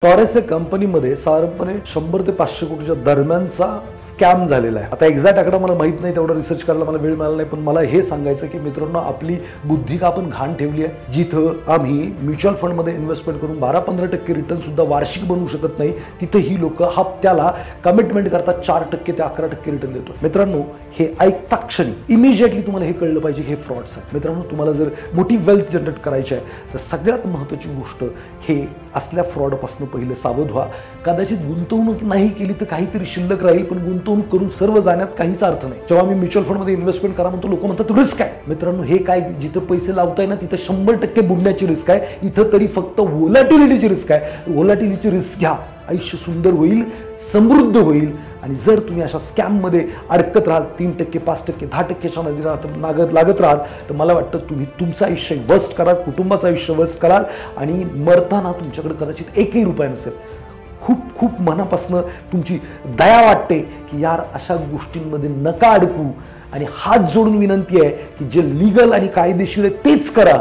Torres या कंपनीमध्ये साधारणपणे 100 ते 500 कोटीच्या दरम्यानचा स्कॅम झालेला आहे। आता एक्झॅक्ट आकडा मला माहित नाही, तेवढा रिसर्च करायला मला वेळ मिळाला नाही, पण मला हे सांगायचं की मित्रांनो, आपली बुद्धी का आपण घाण ठेवली आहे, जिथं आम्ही म्युच्युअल फंडमध्ये इन्व्हेस्टमेंट करून 12-15% रिटर्न सुद्धा वार्षिक बनवू शकत नाही, तिथे ही लोक हप्त्याला कमिटमेंट करतात 4% ते 11% रिटर्न देतो। मित्रांनो, हे ऐकता क्षणी इमिजिएटली तुम्हाला हे कळलं पाहिजे हे फ्रॉड्स आहेत। मित्रांनो, तुम्हाला जर मोठी वेल्थ जनरेट करायची आहे तर सगळ्यात महत्त्वाची गोष्ट हे असल्या फ्रॉडपासून पहिले सावध व्हा। कदाचित गुंतवणूक नाही केली तर काहीतरी शिल्लक राहील, पण गुंतवणूक करून सर्व जाण्यात काहीच अर्थ नाही। जेव्हा मी म्युच्युअल फंडमध्ये इन्व्हेस्टमेंट करा म्हणतो, लोक म्हणतात रिस्क आहे। मित्रांनो, हे काय, जिथं पैसे लावताय ना तिथं 100% बुडण्याची रिस्क आहे, इथं तरी फक्त व्होलॅटिलिटीची रिस्क आहे। व्होलॅटिलिटीची रिस्क घ्या, आयुष्य सुंदर होईल, समृद्ध होईल। आणि जर तुम्ही अशा स्कॅममध्ये अडकत राहाल, 3%, 5%, 10%च्या नदी लागत राहाल, तर मला वाटतं तुम्ही तुमचं आयुष्य वेस्ट कराल, कुटुंबाचं आयुष्य वेस्ट कराल आणि मरताना तुमच्याकडे कदाचित एकही रुपया नसेल। खूप खूप मनापासून तुमची दया वाटते की यार, अशा गोष्टींमध्ये नका अडकू आणि हात जोडून विनंती आहे की जे लीगल आणि कायदेशीर आहे तेच करा।